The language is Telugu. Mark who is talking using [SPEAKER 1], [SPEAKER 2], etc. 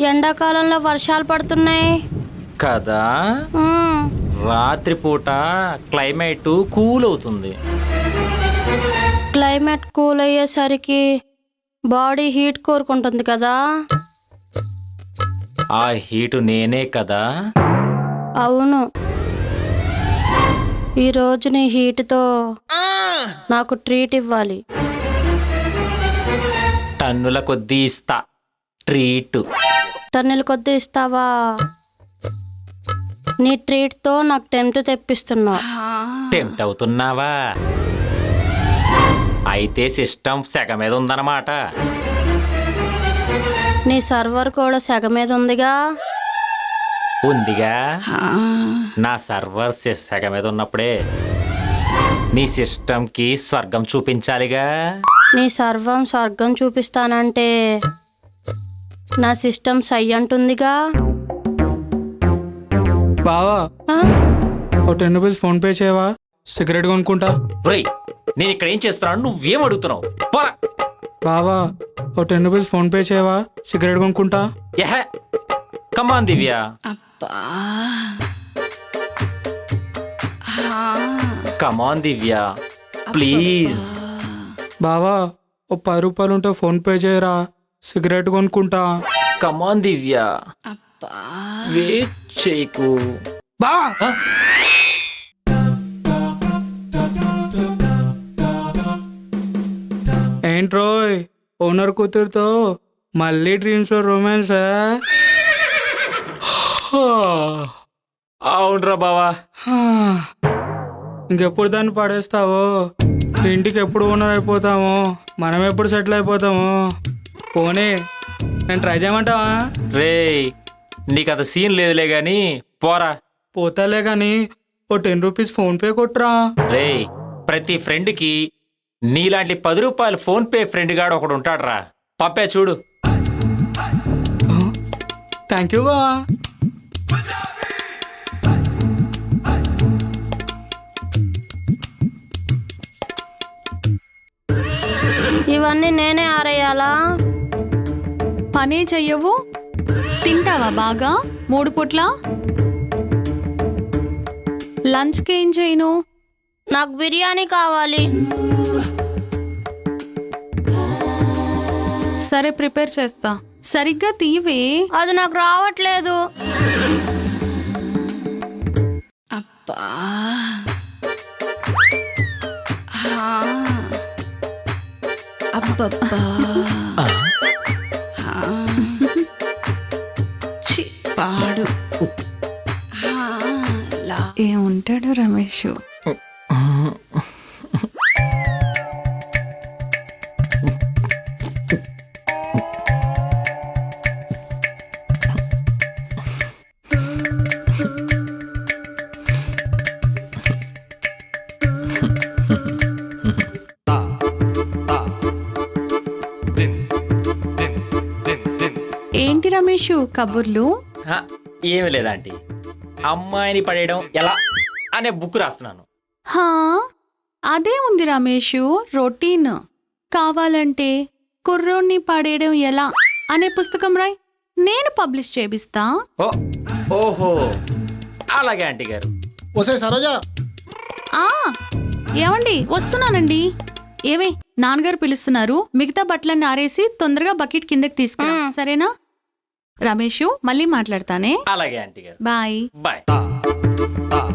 [SPEAKER 1] ఎండాకాలంలో వర్షాలు పడుతున్నాయి
[SPEAKER 2] కదా. రాత్రిపూట క్లైమేట్ కూల్ అవుతుంది.
[SPEAKER 1] క్లైమేట్ కూల్ అయ్యేసరికి బాడీ హీట్ కోరుకుంటుంది కదా.
[SPEAKER 2] ఆ హీటు నేనే కదా.
[SPEAKER 1] అవును, ఈరోజు నీ హీట్తో నాకు ట్రీట్ ఇవ్వాలి.
[SPEAKER 2] టన్నుల కొద్దీ ఇస్తా ట్రీట్.
[SPEAKER 1] టన్నుల కొద్దీ ఇస్తావా? నీ ట్రీట్తో నాకు టెంప్ట్ తెప్పిస్తున్నావు.
[SPEAKER 2] టెంప్ట్ అవుతున్నావా? అయితే సిస్టమ్ సెగ మీద ఉందన్నమాట.
[SPEAKER 1] నీ సర్వర్ కూడా సెగ మీద ఉందిగా.
[SPEAKER 2] ఉందిగా. నా సర్వర్ సెగ మీద ఉన్నప్పుడే నీ సిస్టమ్కి స్వర్గం చూపించాలిగా.
[SPEAKER 1] నీ స్వర్గం చూపిస్తానంటే నా సిస్టమ్ సై అంటుందిగా.
[SPEAKER 3] బావా, ఒక 10 రూపీస్ ఫోన్ పే చేయవా? సిగరెట్ కొనుక్కుంటా.
[SPEAKER 2] ఒరేయ్, నేను ఇక్కడ ఏం చేస్తున్నాను, నువ్వేం అడుగుతున్నావు? పోరా.
[SPEAKER 3] బావా, ఒక 10 రూపీస్ ఫోన్ పే చేయవా? సిగరెట్ కొనుక్కుంటా.
[SPEAKER 2] యహ, కమాన్ దివ్య. కమాన్ దివ్య, ప్లీజ్.
[SPEAKER 3] బావా, ఓ 10 రూపాయలు ఉంటే ఫోన్ పే చేయరా, సిగరెట్ కొనుక్కుంటా.
[SPEAKER 2] కమాన్ దివ్య, వెయిట్ చేయకు.
[SPEAKER 3] బావా, ఏంట్రోయ్ ఓనర్ కూతురుతో మళ్ళీ డ్రీమ్స్ లో రొమాన్స్?
[SPEAKER 2] అవునరా బావా.
[SPEAKER 3] ఇంకెప్పుడు దాన్ని పడేస్తావో? ఇంటికి ఎప్పుడు ఓనర్ అయిపోతామో? మనం ఎప్పుడు సెటిల్ అయిపోతామో? పోనీ నేను ట్రై చేయమంటావా?
[SPEAKER 2] రేయ్, నీకు అంత సీన్ లేదులే గాని పోరా.
[SPEAKER 3] పోతాలే కానీ ఓ 10 రూపీస్ ఫోన్ పే కొట్టురా.
[SPEAKER 2] రేయ్, ప్రతి ఫ్రెండ్కి నీలాంటి 10 రూపాయలు ఫోన్ పే ఫ్రెండ్ గాడు ఒకడు ఉంటాడురా. పంపే చూడు.
[SPEAKER 3] థ్యాంక్ యూ బావా.
[SPEAKER 1] ఇవన్నీ నేనే ఆరేయాలా?
[SPEAKER 4] పనే చెయ్యవు, తింటావా బాగా 3 పూట్ల? లంచ్కి ఏం చేయను?
[SPEAKER 1] నాకు బిర్యానీ కావాలి.
[SPEAKER 4] సరే, ప్రిపేర్ చేస్తా. సరిగ్గా తీవే.
[SPEAKER 1] అది నాకు రావట్లేదు.
[SPEAKER 5] పాడు
[SPEAKER 4] ఏముంటాడు రమేష్. ఏంటి రమేష్ కబుర్లు?
[SPEAKER 2] ఏమి లేదంటీ, అమ్మాయిని పడేయడం ఎలా అనే బుక్ రాస్తున్నాను.
[SPEAKER 4] హా, అదే ఉంది రమేష్, రొటీన్. కావాలంటే కుర్రోడ్ని పడేయడం ఎలా అనే పుస్తకం రాయ్, నేను పబ్లిష్ చేపిస్తా.
[SPEAKER 2] ఓహో, అలాగే ఆంటీ గారు.
[SPEAKER 6] ఒసే సరోజా.
[SPEAKER 4] ఏమండి, వస్తున్నానండి. ఏమే, నాన్నగారు పిలుస్తున్నారు. మిగతా బట్టలన్నీ ఆరేసి తొందరగా బకెట్ కిందకి తీసుకురా, సరేనా? రమేష్, మళ్ళీ మాట్లాడతానే.
[SPEAKER 2] అలాగే ఆంటీ గారు.
[SPEAKER 4] బాయ్.
[SPEAKER 2] బాయ్.